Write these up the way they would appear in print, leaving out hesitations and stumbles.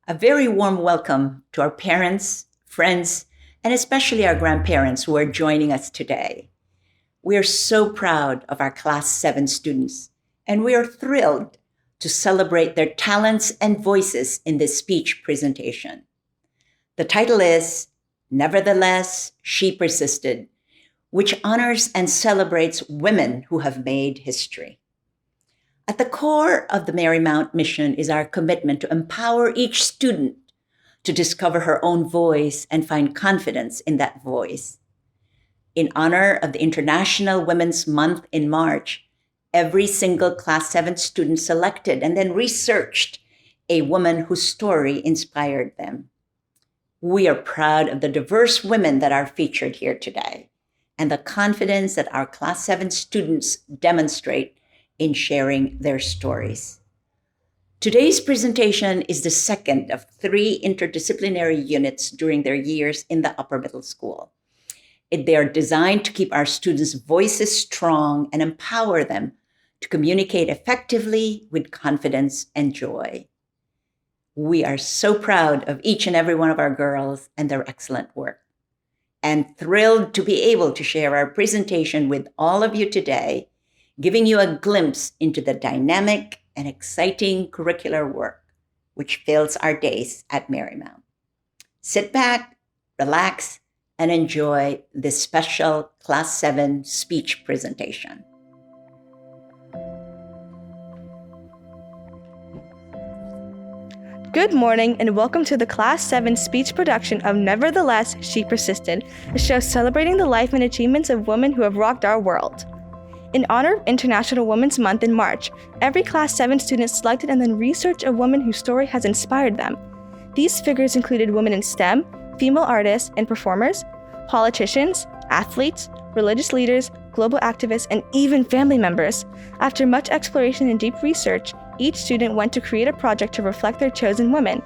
A very warm welcome to our parents, friends, and especially our grandparents who are joining us today. We are so proud of our Class 7 students, and we are thrilled to celebrate their talents and voices in this speech presentation. The title is Nevertheless, She Persisted, which honors and celebrates women who have made history. At the core of the Marymount mission is our commitment to empower each student to discover her own voice and find confidence in that voice. In honor of the International Women's Month in March, every single Class 7 student selected and then researched a woman whose story inspired them. We are proud of the diverse women that are featured here today and the confidence that our Class 7 students demonstrate in sharing their stories. Today's presentation is the second of 3 interdisciplinary units during their years in the upper middle school. They are designed to keep our students' voices strong and empower them to communicate effectively with confidence and joy. We are so proud of each and every one of our girls and their excellent work, and thrilled to be able to share our presentation with all of you today, giving you a glimpse into the dynamic and exciting curricular work which fills our days at Marymount. Sit back, relax, and enjoy this special Class 7 speech presentation. Good morning and welcome to the Class 7 speech production of Nevertheless, She Persisted, a show celebrating the life and achievements of women who have rocked our world. In honor of International Women's Month in March, every Class 7 student selected and then researched a woman whose story has inspired them. These figures included women in STEM, female artists and performers, politicians, athletes, religious leaders, global activists, and even family members. After much exploration and deep research, each student went to create a project to reflect their chosen women.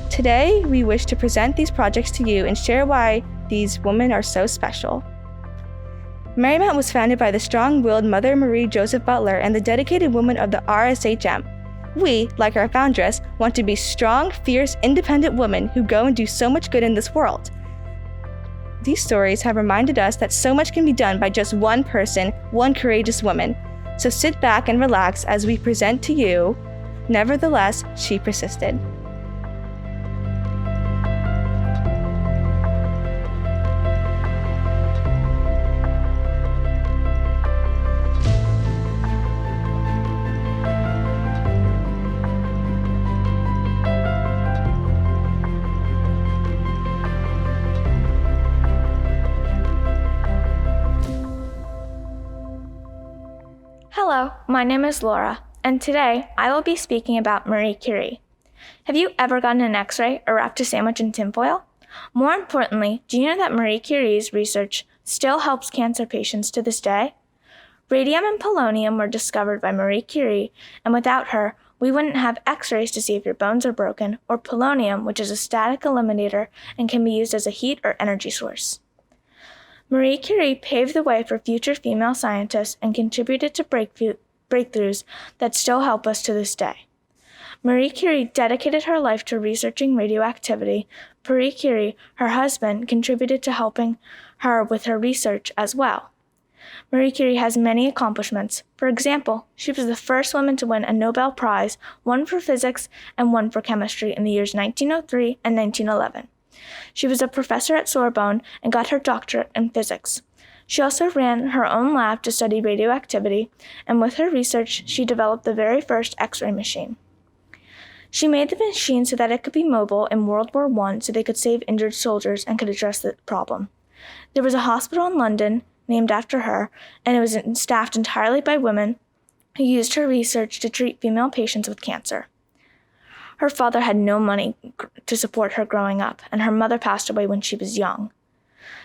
Today, we wish to present these projects to you and share why these women are so special. Marymount was founded by the strong-willed Mother Marie Joseph Butler and the dedicated women of the RSHM. We, like our foundress, want to be strong, fierce, independent women who go and do so much good in this world. These stories have reminded us that so much can be done by just one person, one courageous woman. So sit back and relax as we present to you, Nevertheless, She Persisted. Hello, my name is Laura, and today I will be speaking about Marie Curie. Have you ever gotten an X-ray or wrapped a sandwich in tinfoil? More importantly, do you know that Marie Curie's research still helps cancer patients to this day? Radium and polonium were discovered by Marie Curie, and without her, we wouldn't have X-rays to see if your bones are broken, or polonium, which is a static eliminator and can be used as a heat or energy source. Marie Curie paved the way for future female scientists and contributed to breakthroughs that still help us to this day. Marie Curie dedicated her life to researching radioactivity. Marie Curie, her husband, contributed to helping her with her research as well. Marie Curie has many accomplishments. For example, she was the first woman to win a Nobel Prize, one for physics and one for chemistry in the years 1903 and 1911. She was a professor at Sorbonne and got her doctorate in physics. She also ran her own lab to study radioactivity, and with her research, she developed the very first X-ray machine. She made the machine so that it could be mobile in World War I so they could save injured soldiers and could address the problem. There was a hospital in London named after her, and it was staffed entirely by women who used her research to treat female patients with cancer. Her father had no money to support her growing up, and her mother passed away when she was young.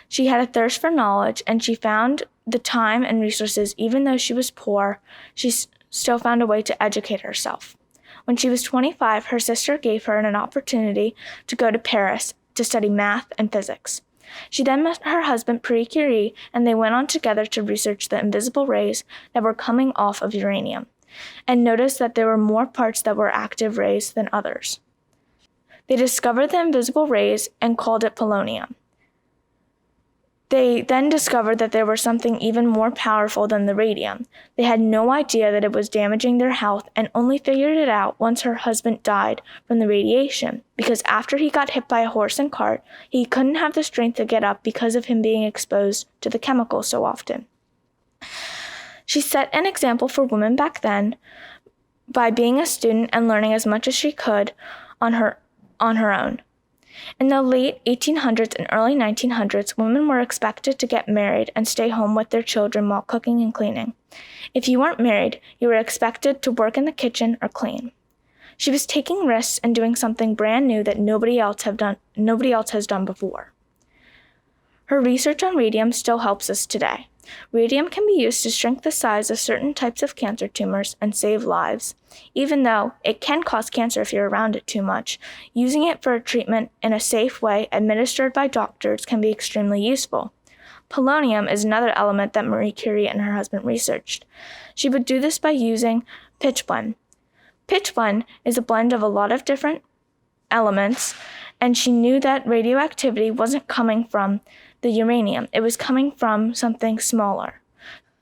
She had a thirst for knowledge, and she found the time and resources. Even though she was poor, she still found a way to educate herself. When she was 25, her sister gave her an opportunity to go to Paris to study math and physics. She then met her husband, Marie Curie, and they went on together to research the invisible rays that were coming off of uranium, and noticed that there were more parts that were active rays than others. They discovered the invisible rays and called it polonium. They then discovered that there was something even more powerful than the radium. They had no idea that it was damaging their health and only figured it out once her husband died from the radiation, because after he got hit by a horse and cart, he couldn't have the strength to get up because of him being exposed to the chemicals so often. She set an example for women back then by being a student and learning as much as she could on her own. In the late 1800s and early 1900s, women were expected to get married and stay home with their children while cooking and cleaning. If you weren't married, you were expected to work in the kitchen or clean. She was taking risks and doing something brand new that nobody else has done before. Her research on radium still helps us today. Radium can be used to shrink the size of certain types of cancer tumors and save lives. Even though it can cause cancer if you're around it too much, using it for a treatment in a safe way administered by doctors can be extremely useful. Polonium is another element that Marie Curie and her husband researched. She would do this by using pitchblende. Pitchblende is a blend of a lot of different elements, and she knew that radioactivity wasn't coming from the uranium. It was coming from something smaller.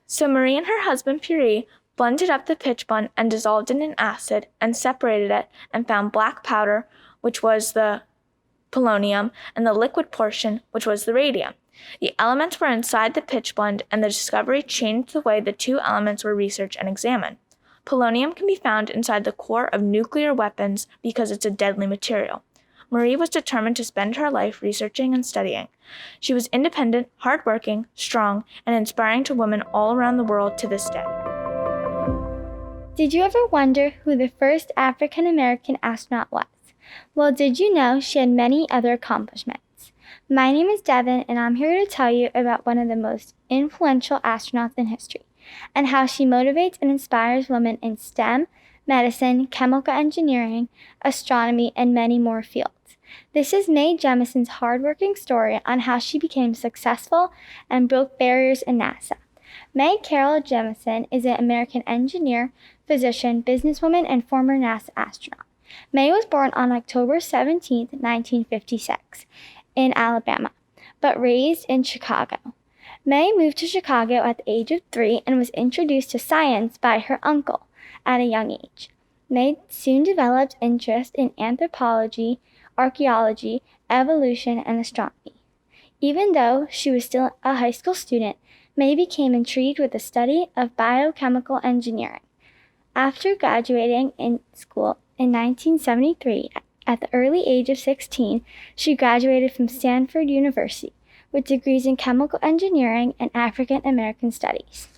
So Marie and her husband Curie blended up the pitchblende and dissolved it in acid and separated it and found black powder, which was the polonium, and the liquid portion, which was the radium. The elements were inside the pitchblende, and the discovery changed the way the two elements were researched and examined. Polonium can be found inside the core of nuclear weapons because it's a deadly material. Marie was determined to spend her life researching and studying. She was independent, hardworking, strong, and inspiring to women all around the world to this day. Did you ever wonder who the first African American astronaut was? Well, did you know she had many other accomplishments? My name is Devin, and I'm here to tell you about one of the most influential astronauts in history, and how she motivates and inspires women in STEM, medicine, chemical engineering, astronomy, and many more fields. This is Mae Jemison's hardworking story on how she became successful and broke barriers in NASA. Mae Carol Jemison is an American engineer, physician, businesswoman, and former NASA astronaut. Mae was born on October 17, 1956, in Alabama, but raised in Chicago. Mae moved to Chicago at the age of 3 and was introduced to science by her uncle at a young age. Mae soon developed interest in anthropology, archaeology, evolution, and astronomy. Even though she was still a high school student, Mae became intrigued with the study of biochemical engineering. After graduating in school in 1973, at the early age of 16, she graduated from Stanford University with degrees in chemical engineering and African American studies.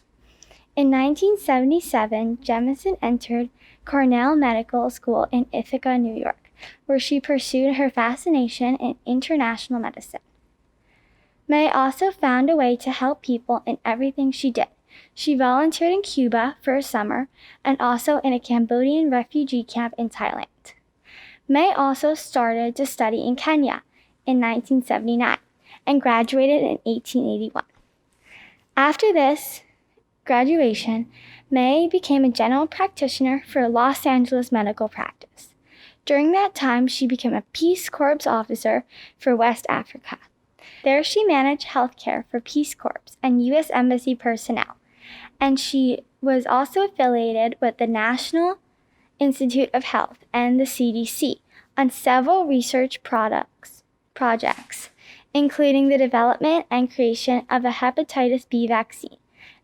In 1977, Jemison entered Cornell Medical School in Ithaca, New York, where she pursued her fascination in international medicine. Mae also found a way to help people in everything she did. She volunteered in Cuba for a summer and also in a Cambodian refugee camp in Thailand. Mae also started to study in Kenya in 1979 and graduated in 1881. After this graduation, Mae became a general practitioner for Los Angeles medical practice. During that time, she became a Peace Corps officer for West Africa. There she managed healthcare for Peace Corps and U.S. Embassy personnel, and she was also affiliated with the National Institute of Health and the CDC on several research projects, including the development and creation of a hepatitis B vaccine.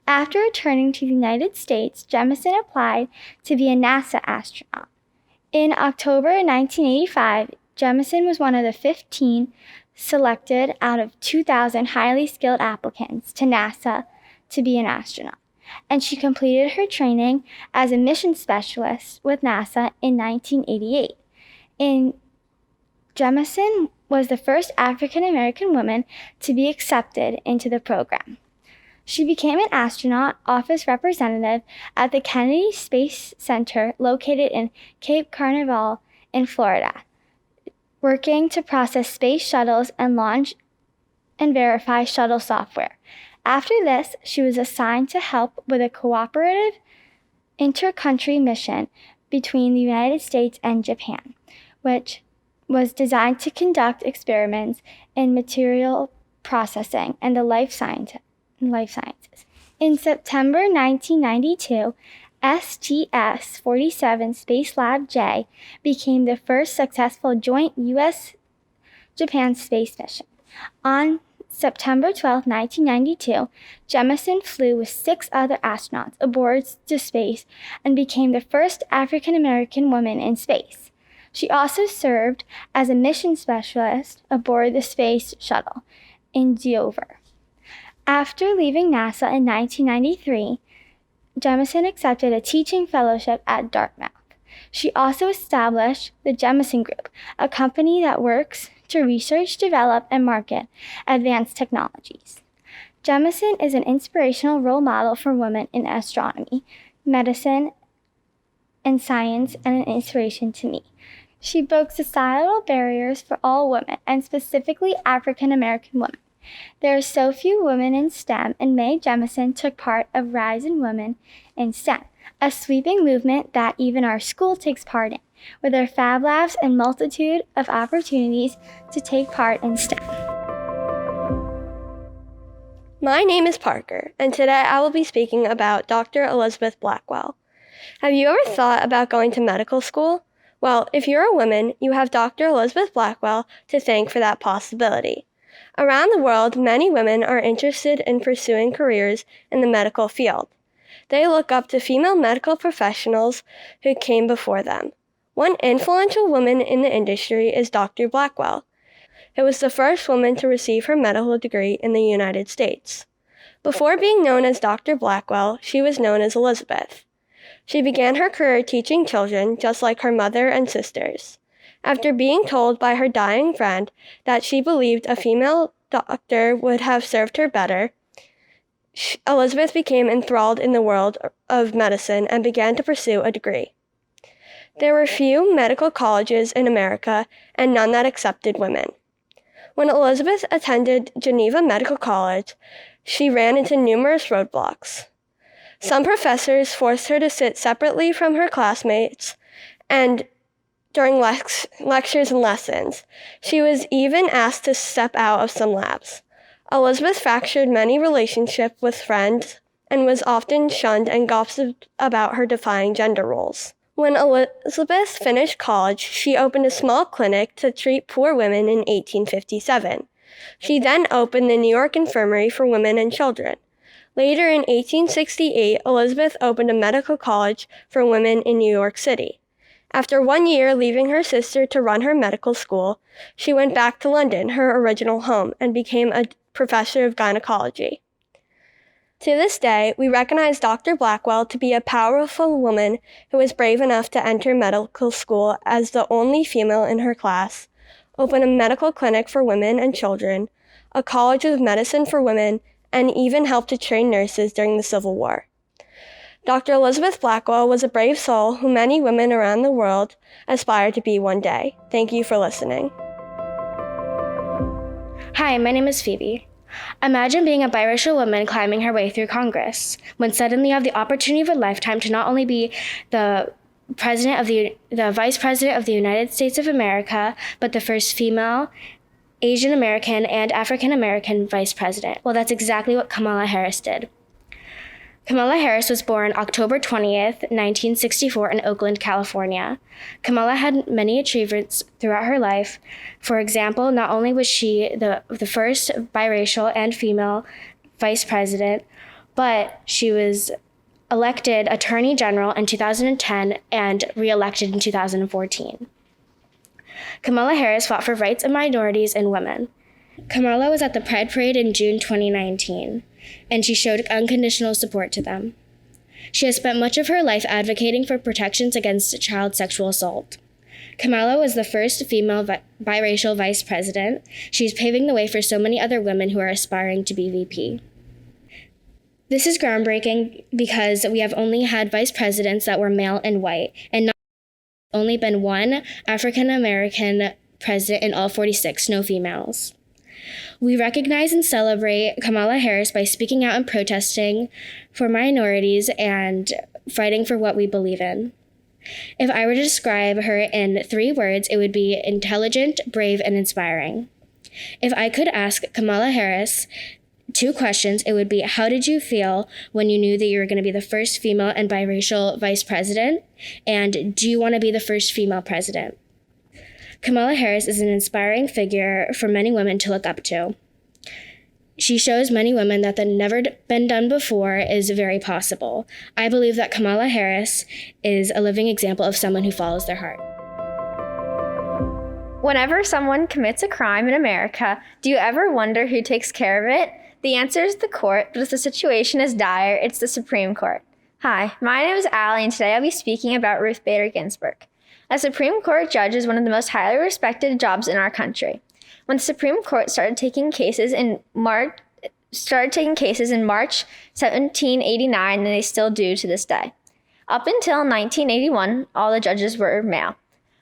After returning to the United States, Jemison applied to be a NASA astronaut. In October 1985, Jemison was one of the 15 selected out of 2,000 highly skilled applicants to NASA to be an astronaut, and she completed her training as a mission specialist with NASA in 1988. Jemison was the first African American woman to be accepted into the program. She became an astronaut office representative at the Kennedy Space Center located in Cape Canaveral in Florida, working to process space shuttles and launch and verify shuttle software. After this, she was assigned to help with a cooperative inter-country mission between the United States and Japan, which was designed to conduct experiments in material processing and the life sciences. In September 1992, STS-47 Space Lab J became the first successful joint U.S.-Japan space mission. On September 12, 1992, Jemison flew with 6 other astronauts aboard to space and became the first African-American woman in space. She also served as a mission specialist aboard the Space Shuttle Endeavour. After leaving NASA in 1993, Jemison accepted a teaching fellowship at Dartmouth. She also established the Jemison Group, a company that works to research, develop, and market advanced technologies. Jemison is an inspirational role model for women in astronomy, medicine, and science, and an inspiration to me. She broke societal barriers for all women, and specifically African American women. There are so few women in STEM, and Mae Jemison took part of Rise in Women in STEM, a sweeping movement that even our school takes part in, with our Fab Labs and multitude of opportunities to take part in STEM. My name is Parker, and today I will be speaking about Dr. Elizabeth Blackwell. Have you ever thought about going to medical school? Well, if you're a woman, you have Dr. Elizabeth Blackwell to thank for that possibility. Around the world, many women are interested in pursuing careers in the medical field. They look up to female medical professionals who came before them. One influential woman in the industry is Dr. Blackwell, who was the first woman to receive her medical degree in the United States. Before being known as Dr. Blackwell, she was known as Elizabeth. She began her career teaching children just like her mother and sisters. After being told by her dying friend that she believed a female doctor would have served her better, Elizabeth became enthralled in the world of medicine and began to pursue a degree. There were few medical colleges in America and none that accepted women. When Elizabeth attended Geneva Medical College, she ran into numerous roadblocks. Some professors forced her to sit separately from her classmates, and during lectures and lessons, she was even asked to step out of some labs. Elizabeth fractured many relationships with friends and was often shunned and gossiped about her defying gender roles. When Elizabeth finished college, she opened a small clinic to treat poor women in 1857. She then opened the New York Infirmary for Women and Children. Later in 1868, Elizabeth opened a medical college for women in New York City. After 1 year leaving her sister to run her medical school, she went back to London, her original home, and became a professor of gynecology. To this day, we recognize Dr. Blackwell to be a powerful woman who was brave enough to enter medical school as the only female in her class, open a medical clinic for women and children, a college of medicine for women, and even helped to train nurses during the Civil War. Dr. Elizabeth Blackwell was a brave soul who many women around the world aspire to be one day. Thank you for listening. Hi, my name is Phoebe. Imagine being a biracial woman climbing her way through Congress, when suddenly you have the opportunity of a lifetime to not only be the Vice President of the United States of America, but the first female, Asian American, and African American Vice President. Well, that's exactly what Kamala Harris did. Kamala Harris was born October 20th, 1964 in Oakland, California. Kamala had many achievements throughout her life. For example, not only was she the first biracial and female vice president, but she was elected Attorney General in 2010 and re-elected in 2014. Kamala Harris fought for rights of minorities and women. Kamala was at the Pride Parade in June 2019, and she showed unconditional support to them. She has spent much of her life advocating for protections against child sexual assault. Kamala was the first female biracial vice president. She's paving the way for so many other women who are aspiring to be VP. This is groundbreaking because we have only had vice presidents that were male and white, and not only been one African American president in all 46, no females. We recognize and celebrate Kamala Harris by speaking out and protesting for minorities and fighting for what we believe in. If I were to describe her in 3 words, it would be intelligent, brave, and inspiring. If I could ask Kamala Harris 2 questions, it would be, how did you feel when you knew that you were going to be the first female and biracial vice president? And do you want to be the first female president? Kamala Harris is an inspiring figure for many women to look up to. She shows many women that the never been done before is very possible. I believe that Kamala Harris is a living example of someone who follows their heart. Whenever someone commits a crime in America, do you ever wonder who takes care of it? The answer is the court, but if the situation is dire, it's the Supreme Court. Hi, my name is Allie, and today I'll be speaking about Ruth Bader Ginsburg. A Supreme Court judge is one of the most highly respected jobs in our country. When the Supreme Court started taking cases in March 1789, and they still do to this day. Up until 1981, all the judges were male.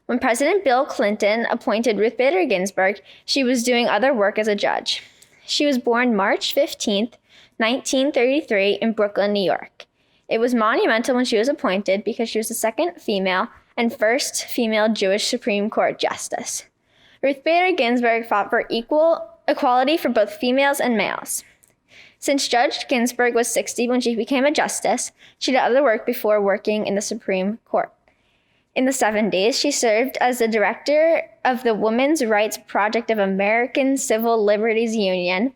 When President Bill Clinton appointed Ruth Bader Ginsburg, she was doing other work as a judge. She was born March 15th, 1933 in Brooklyn, New York. It was monumental when she was appointed because she was the second female and first female Jewish Supreme Court justice. Ruth Bader Ginsburg fought for equality for both females and males. Since Judge Ginsburg was 60 when she became a justice, she did other work before working in the Supreme Court. In the 70s, she served as the director of the Women's Rights Project of American Civil Liberties Union,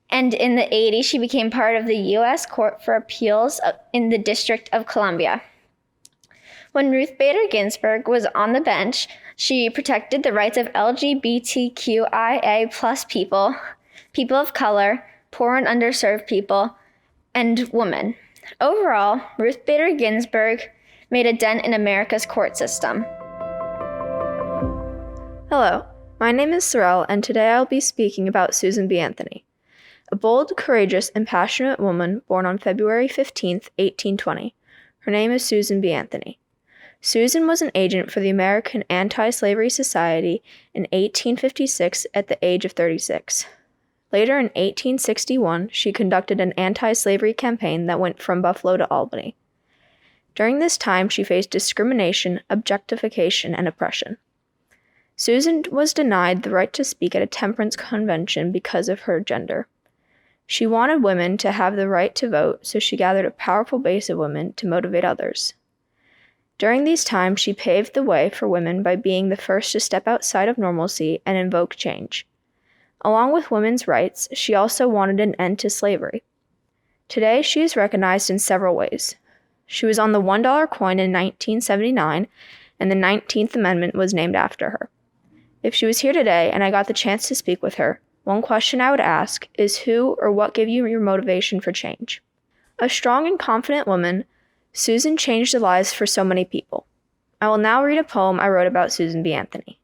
and in the 80s, she became part of the U.S. Court for Appeals in the District of Columbia. When Ruth Bader Ginsburg was on the bench, she protected the rights of LGBTQIA+ people, people of color, poor and underserved people, and women. Overall, Ruth Bader Ginsburg made a dent in America's court system. Hello, my name is Sorel, and today I'll be speaking about Susan B. Anthony, a bold, courageous, and passionate woman born on February 15, 1820. Her name is Susan B. Anthony. Susan was an agent for the American Anti-Slavery Society in 1856 at the age of 36. Later in 1861, she conducted an anti-slavery campaign that went from Buffalo to Albany. During this time, she faced discrimination, objectification, and oppression. Susan was denied the right to speak at a temperance convention because of her gender. She wanted women to have the right to vote, so she gathered a powerful base of women to motivate others. During these times, she paved the way for women by being the first to step outside of normalcy and invoke change. Along with women's rights, she also wanted an end to slavery. Today, she is recognized in several ways. She was on the $1 coin in 1979, and the 19th Amendment was named after her. If she was here today and I got the chance to speak with her, one question I would ask is who or what gave you your motivation for change? A strong and confident woman, Susan changed the lives for so many people. I will now read a poem I wrote about Susan B. Anthony.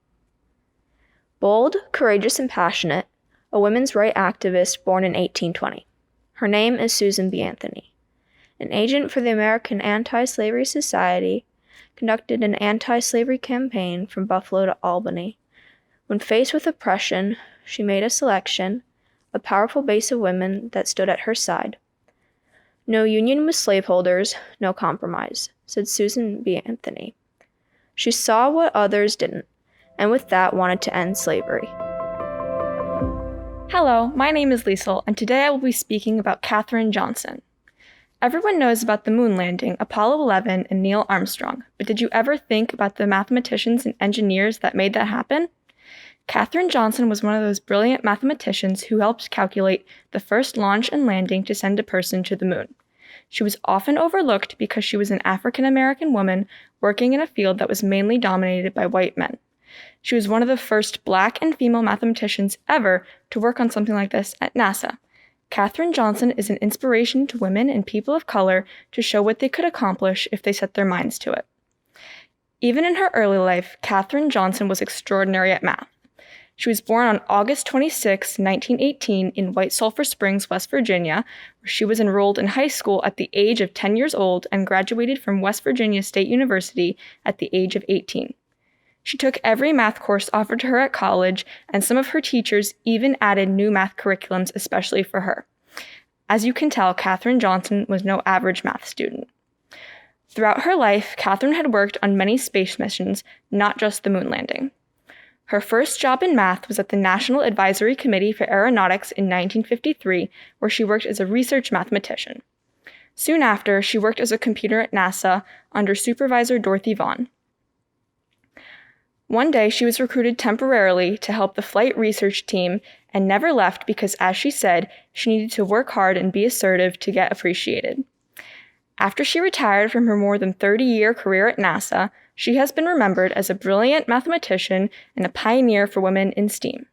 Bold, courageous, and passionate, a women's rights activist born in 1820. Her name is Susan B. Anthony. An agent for the American Anti-Slavery Society, conducted an anti-slavery campaign from Buffalo to Albany. When faced with oppression, she made a selection, a powerful base of women that stood at her side. No union with slaveholders, no compromise, said Susan B. Anthony. She saw what others didn't, and with that wanted to end slavery. Hello, my name is Liesel, and today I will be speaking about Katherine Johnson. Everyone knows about the moon landing, Apollo 11, and Neil Armstrong, but did you ever think about the mathematicians and engineers that made that happen? Katherine Johnson was one of those brilliant mathematicians who helped calculate the first launch and landing to send a person to the moon. She was often overlooked because she was an African-American woman working in a field that was mainly dominated by white men. She was one of the first Black and female mathematicians ever to work on something like this at NASA. Katherine Johnson is an inspiration to women and people of color to show what they could accomplish if they set their minds to it. Even in her early life, Katherine Johnson was extraordinary at math. She was born on August 26, 1918 in White Sulphur Springs, West Virginia, where she was enrolled in high school at the age of 10 years old and graduated from West Virginia State University at the age of 18. She took every math course offered to her at college, and some of her teachers even added new math curriculums especially for her. As you can tell, Katherine Johnson was no average math student. Throughout her life, Catherine had worked on many space missions, not just the moon landing. Her first job in math was at the National Advisory Committee for Aeronautics in 1953, where she worked as a research mathematician. Soon after, she worked as a computer at NASA under supervisor Dorothy Vaughan. One day, she was recruited temporarily to help the flight research team and never left because, as she said, she needed to work hard and be assertive to get appreciated. After she retired from her more than 30-year career at NASA, she has been remembered as a brilliant mathematician and a pioneer for women in STEAM.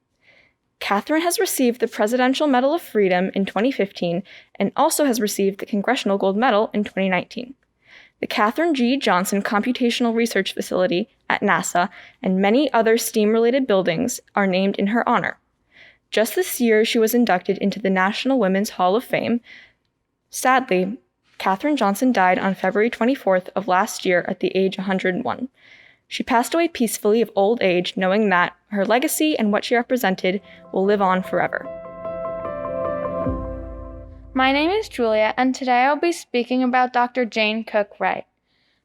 Catherine has received the Presidential Medal of Freedom in 2015 and also has received the Congressional Gold Medal in 2019. The Katherine G. Johnson Computational Research Facility at NASA and many other STEAM-related buildings are named in her honor. Just this year, she was inducted into the National Women's Hall of Fame. Sadly, Katherine Johnson died on February 24th of last year at the age of 101. She passed away peacefully of old age, knowing that her legacy and what she represented will live on forever. My name is Julia, and today I'll be speaking about Dr. Jane Cook Wright.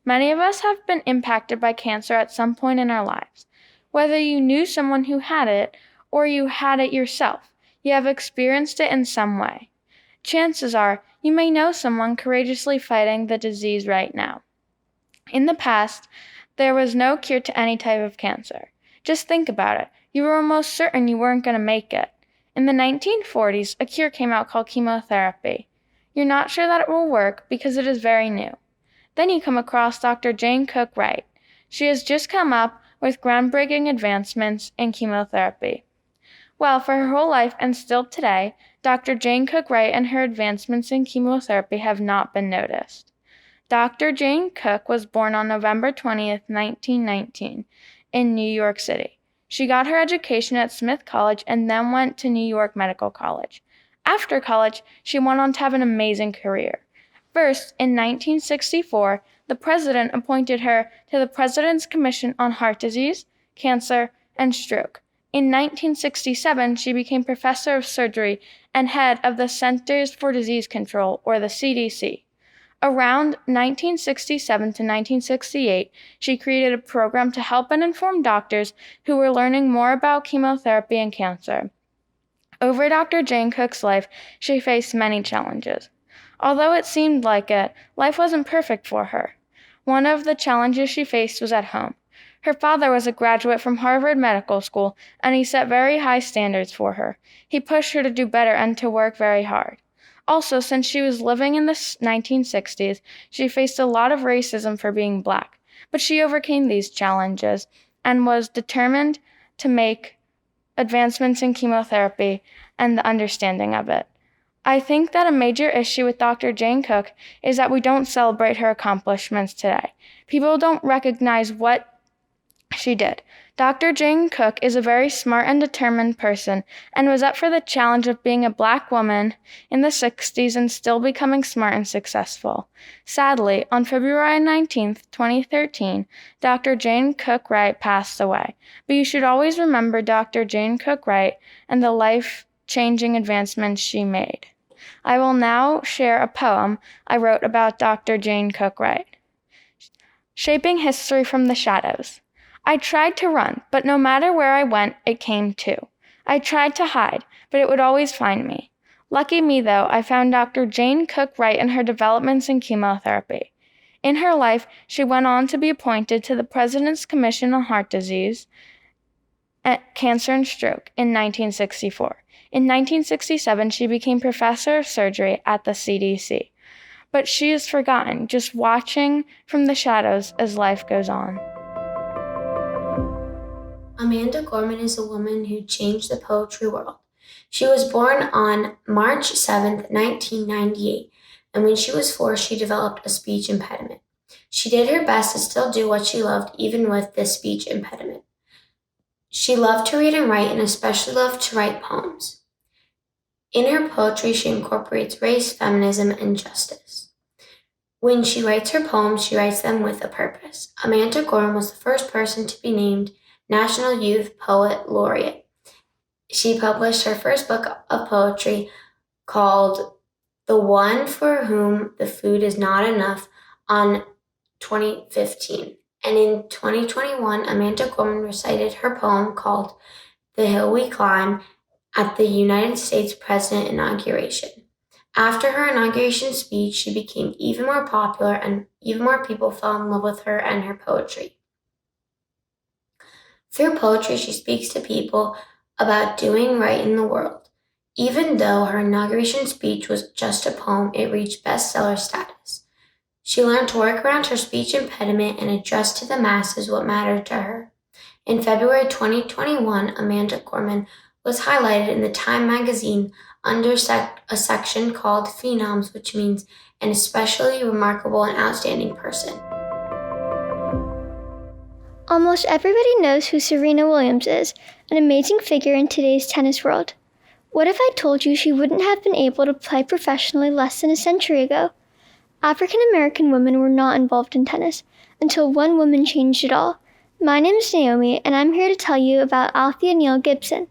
Many of us have been impacted by cancer at some point in our lives. Whether you knew someone who had it or you had it yourself, you have experienced it in some way. Chances are you may know someone courageously fighting the disease right now. In the past, there was no cure to any type of cancer. Just think about it. You were almost certain you weren't going to make it. In the 1940s, a cure came out called chemotherapy. You're not sure that it will work because it is very new. Then you come across Dr. Jane Cook Wright. She has just come up with groundbreaking advancements in chemotherapy. Well, for her whole life and still today, Dr. Jane Cook Wright and her advancements in chemotherapy have not been noticed. Dr. Jane Cook was born on November 20th, 1919, in New York City. She got her education at Smith College and then went to New York Medical College. After college, she went on to have an amazing career. First, in 1964, the president appointed her to the President's Commission on Heart Disease, Cancer, and Stroke. In 1967, she became professor of surgery and head of the Centers for Disease Control, or the CDC. Around 1967 to 1968, she created a program to help and inform doctors who were learning more about chemotherapy and cancer. Over Dr. Jane Cook's life, she faced many challenges. Although it seemed like it, life wasn't perfect for her. One of the challenges she faced was at home. Her father was a graduate from Harvard Medical School, and he set very high standards for her. He pushed her to do better and to work very hard. Also, since she was living in the 1960s, she faced a lot of racism for being black. But she overcame these challenges and was determined to make advancements in chemotherapy and the understanding of it. I think that a major issue with Dr. Jane Cook is that we don't celebrate her accomplishments today. People don't recognize what she did. Dr. Jane Cook is a very smart and determined person and was up for the challenge of being a black woman in the 60s and still becoming smart and successful. Sadly, on February 19th, 2013, Dr. Jane Cook Wright passed away. But you should always remember Dr. Jane Cook Wright and the life-changing advancements she made. I will now share a poem I wrote about Dr. Jane Cook Wright. Shaping History from the Shadows. I tried to run, but no matter where I went, it came too. I tried to hide, but it would always find me. Lucky me, though, I found Dr. Jane Cook Wright and her developments in chemotherapy. In her life, she went on to be appointed to the President's Commission on Heart Disease, Cancer, and Stroke in 1964. In 1967, she became professor of surgery at the CDC. But she is forgotten, just watching from the shadows as life goes on. Amanda Gorman is a woman who changed the poetry world. She was born on March 7, 1998, and when she was 4, she developed a speech impediment. She did her best to still do what she loved even with this speech impediment. She loved to read and write, and especially loved to write poems. In her poetry, she incorporates race, feminism, and justice. When she writes her poems, she writes them with a purpose. Amanda Gorman was the first person to be named National Youth Poet Laureate. She published her first book of poetry called The One for Whom the Food is Not Enough on 2015. And in 2021, Amanda Gorman recited her poem called The Hill We Climb at the United States President inauguration. After her inauguration speech, she became even more popular and even more people fell in love with her and her poetry. Through poetry, she speaks to people about doing right in the world. Even though her inauguration speech was just a poem, it reached bestseller status. She learned to work around her speech impediment and address to the masses what mattered to her. In February 2021, Amanda Gorman was highlighted in the Time magazine under a section called Phenoms, which means an especially remarkable and outstanding person. Almost everybody knows who Serena Williams is, an amazing figure in today's tennis world. What if I told you she wouldn't have been able to play professionally less than a century ago? African American women were not involved in tennis until one woman changed it all. My name is Naomi, and I'm here to tell you about Althea Neal Gibson.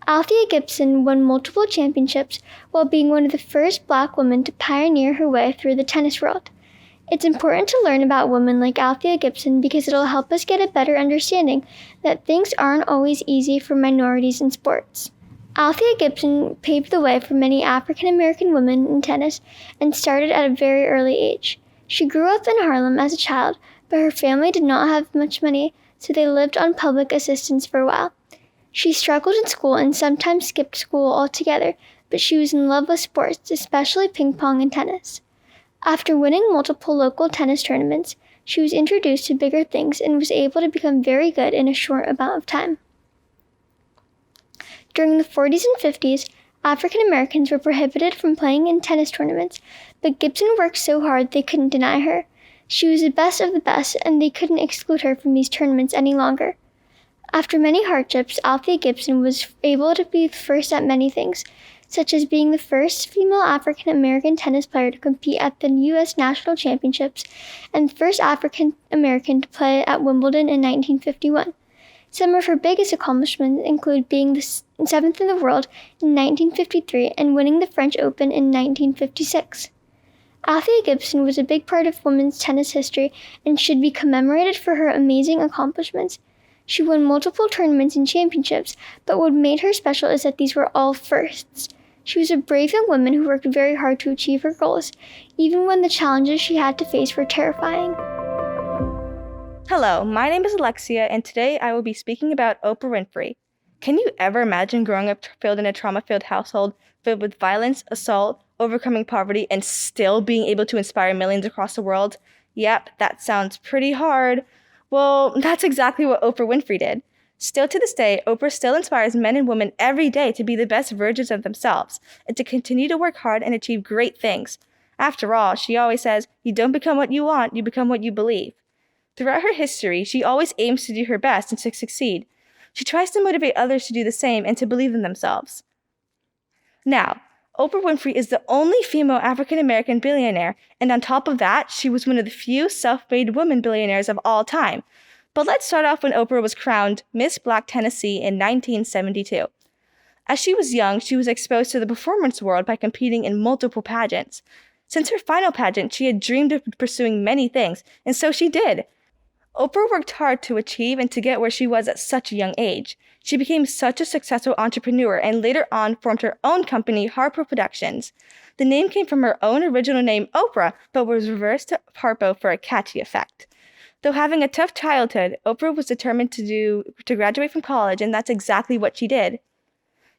Althea Gibson won multiple championships while being one of the first Black women to pioneer her way through the tennis world. It's important to learn about women like Althea Gibson because it'll help us get a better understanding that things aren't always easy for minorities in sports. Althea Gibson paved the way for many African American women in tennis and started at a very early age. She grew up in Harlem as a child, but her family did not have much money, so they lived on public assistance for a while. She struggled in school and sometimes skipped school altogether, but she was in love with sports, especially ping pong and tennis. After winning multiple local tennis tournaments, she was introduced to bigger things and was able to become very good in a short amount of time. During the 40s and 50s, African Americans were prohibited from playing in tennis tournaments, but Gibson worked so hard they couldn't deny her. She was the best of the best, and they couldn't exclude her from these tournaments any longer. After many hardships, Althea Gibson was able to be the first at many things, such as being the first female African American tennis player to compete at the U.S. National Championships and the first African American to play at Wimbledon in 1951. Some of her biggest accomplishments include being the seventh in the world in 1953 and winning the French Open in 1956. Althea Gibson was a big part of women's tennis history and should be commemorated for her amazing accomplishments. She won multiple tournaments and championships, but what made her special is that these were all firsts. She was a brave young woman who worked very hard to achieve her goals, even when the challenges she had to face were terrifying. Hello, my name is Alexia, and today I will be speaking about Oprah Winfrey. Can you ever imagine growing up filled in a trauma-filled household filled with violence, assault, overcoming poverty, and still being able to inspire millions across the world? Yep, that sounds pretty hard. Well, that's exactly what Oprah Winfrey did. Still to this day, Oprah still inspires men and women every day to be the best versions of themselves and to continue to work hard and achieve great things. After all, she always says, you don't become what you want, you become what you believe. Throughout her history, she always aims to do her best and to succeed. She tries to motivate others to do the same and to believe in themselves. Now, Oprah Winfrey is the only female African-American billionaire, and on top of that, she was one of the few self-made women billionaires of all time. But let's start off when Oprah was crowned Miss Black Tennessee in 1972. As she was young, she was exposed to the performance world by competing in multiple pageants. Since her final pageant, she had dreamed of pursuing many things, and so she did. Oprah worked hard to achieve and to get where she was at such a young age. She became such a successful entrepreneur and later on formed her own company, Harpo Productions. The name came from her own original name, Oprah, but was reversed to Harpo for a catchy effect. Though having a tough childhood, Oprah was determined to graduate from college, and that's exactly what she did.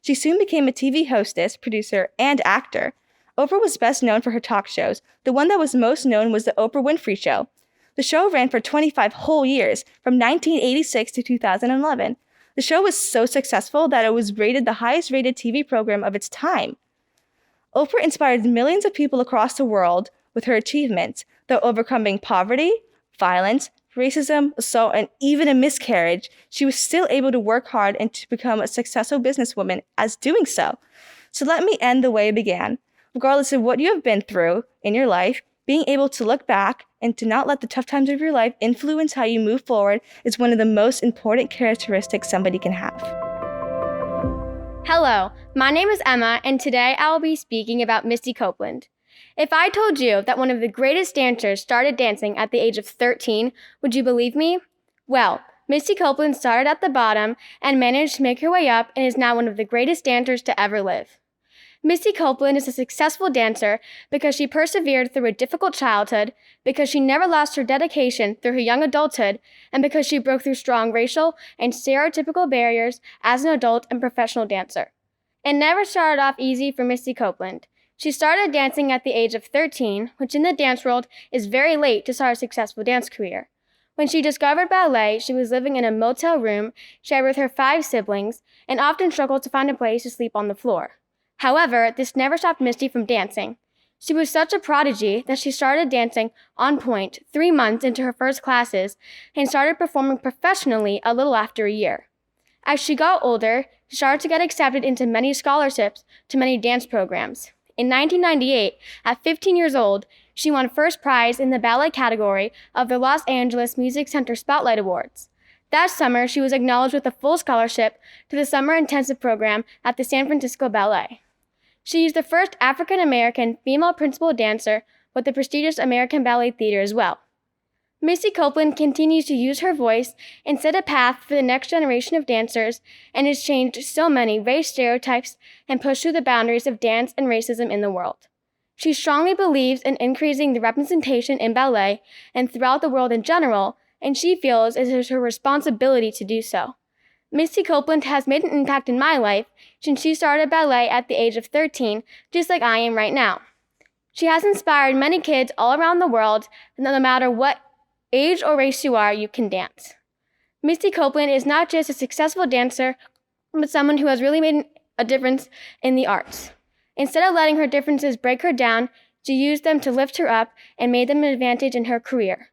She soon became a TV hostess, producer, and actor. Oprah was best known for her talk shows. The one that was most known was The Oprah Winfrey Show. The show ran for 25 whole years, from 1986 to 2011. The show was so successful that it was rated the highest-rated TV program of its time. Oprah inspired millions of people across the world with her achievements, though overcoming poverty, violence, racism, assault, and even a miscarriage, she was still able to work hard and to become a successful businesswoman as doing so. So let me end the way it began. Regardless of what you have been through in your life, being able to look back and to not let the tough times of your life influence how you move forward is one of the most important characteristics somebody can have. Hello, my name is Emma, and today I will be speaking about Misty Copeland. If I told you that one of the greatest dancers started dancing at the age of 13, would you believe me? Well, Misty Copeland started at the bottom and managed to make her way up and is now one of the greatest dancers to ever live. Misty Copeland is a successful dancer because she persevered through a difficult childhood, because she never lost her dedication through her young adulthood, and because she broke through strong racial and stereotypical barriers as an adult and professional dancer. It never started off easy for Misty Copeland. She started dancing at the age of 13, which in the dance world is very late to start a successful dance career. When she discovered ballet, she was living in a motel room shared with her 5 siblings and often struggled to find a place to sleep on the floor. However, this never stopped Misty from dancing. She was such a prodigy that she started dancing on point 3 months into her first classes and started performing professionally a little after a year. As she got older, she started to get accepted into many scholarships to many dance programs. In 1998, at 15 years old, she won first prize in the ballet category of the Los Angeles Music Center Spotlight Awards. That summer, she was acknowledged with a full scholarship to the Summer Intensive program at the San Francisco Ballet. She is the first African-American female principal dancer with the prestigious American Ballet Theater as well. Misty Copeland continues to use her voice and set a path for the next generation of dancers and has changed so many race stereotypes and pushed through the boundaries of dance and racism in the world. She strongly believes in increasing the representation in ballet and throughout the world in general, and she feels it is her responsibility to do so. Misty Copeland has made an impact in my life since she started ballet at the age of 13, just like I am right now. She has inspired many kids all around the world that no matter what age or race you are, you can dance. Misty Copeland is not just a successful dancer, but someone who has really made a difference in the arts. Instead of letting her differences break her down, she used them to lift her up and made them an advantage in her career.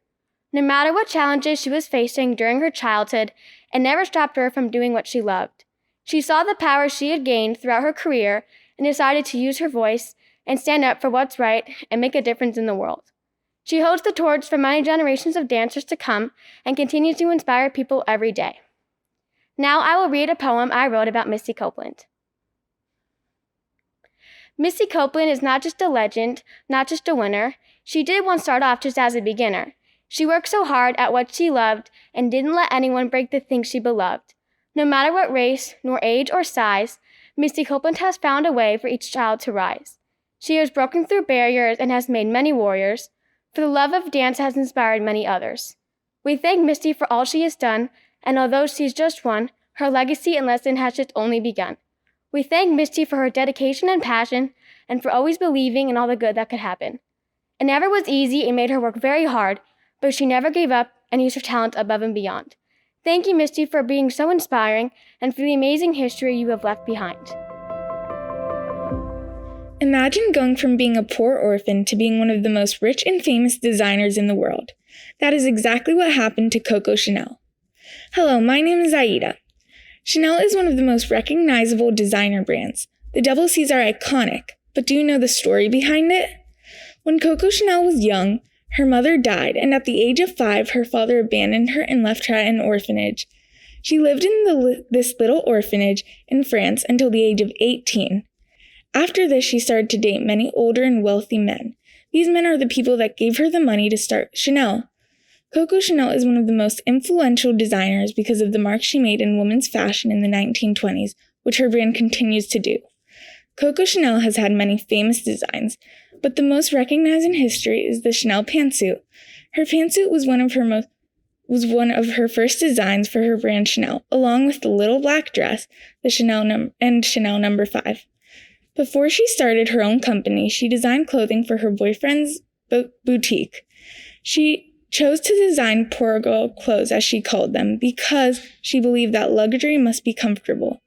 No matter what challenges she was facing during her childhood, it never stopped her from doing what she loved. She saw the power she had gained throughout her career and decided to use her voice and stand up for what's right and make a difference in the world. She holds the torch for many generations of dancers to come and continues to inspire people every day. Now I will read a poem I wrote about Misty Copeland. Misty Copeland is not just a legend, not just a winner. She did once start off just as a beginner. She worked so hard at what she loved and didn't let anyone break the things she beloved. No matter what race, nor age or size, Misty Copeland has found a way for each child to rise. She has broken through barriers and has made many warriors. For the love of dance has inspired many others. We thank Misty for all she has done, and although she's just one, her legacy and lesson has just only begun. We thank Misty for her dedication and passion, and for always believing in all the good that could happen. It never was easy and made her work very hard, but she never gave up and used her talent above and beyond. Thank you, Misty, for being so inspiring and for the amazing history you have left behind. Imagine going from being a poor orphan to being one of the most rich and famous designers in the world. That is exactly what happened to Coco Chanel. Hello, my name is Aida. Chanel is one of the most recognizable designer brands. The double C's are iconic, but do you know the story behind it? When Coco Chanel was young, her mother died, and at the age of 5, her father abandoned her and left her at an orphanage. She lived in this little orphanage in France until the age of 18. After this, she started to date many older and wealthy men. These men are the people that gave her the money to start Chanel. Coco Chanel is one of the most influential designers because of the mark she made in women's fashion in the 1920s, which her brand continues to do. Coco Chanel has had many famous designs, but the most recognized in history is the Chanel pantsuit. Her pantsuit was one of her first designs for her brand Chanel, along with the little black dress, the Chanel No. 5. Before she started her own company, she designed clothing for her boyfriend's boutique. She chose to design poor girl clothes, as she called them, because she believed that luxury must be comfortable.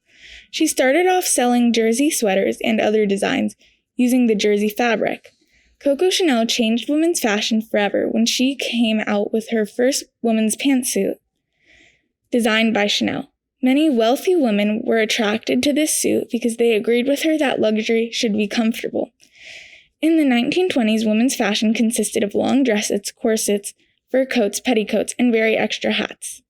She started off selling jersey sweaters and other designs using the jersey fabric. Coco Chanel changed women's fashion forever when she came out with her first women's pantsuit, designed by Chanel. Many wealthy women were attracted to this suit because they agreed with her that luxury should be comfortable. In the 1920s, women's fashion consisted of long dresses, corsets, fur coats, petticoats, and very extra hats.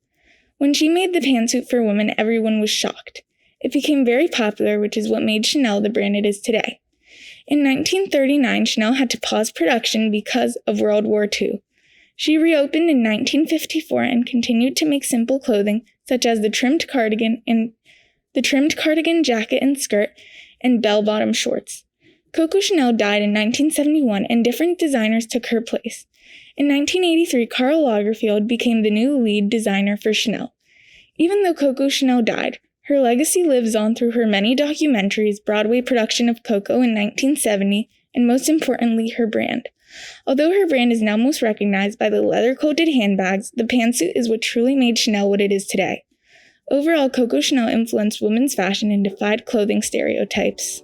When she made the pantsuit for women, everyone was shocked. It became very popular, which is what made Chanel the brand it is today. In 1939, Chanel had to pause production because of World War II. She reopened in 1954 and continued to make simple clothing such as the trimmed cardigan, jacket and skirt, and bell-bottom shorts. Coco Chanel died in 1971 and different designers took her place. In 1983, Karl Lagerfeld became the new lead designer for Chanel. Even though Coco Chanel died, her legacy lives on through her many documentaries, Broadway production of Coco in 1970, and most importantly, her brand. Although her brand is now most recognized by the leather-coated handbags, the pantsuit is what truly made Chanel what it is today. Overall, Coco Chanel influenced women's fashion and defied clothing stereotypes.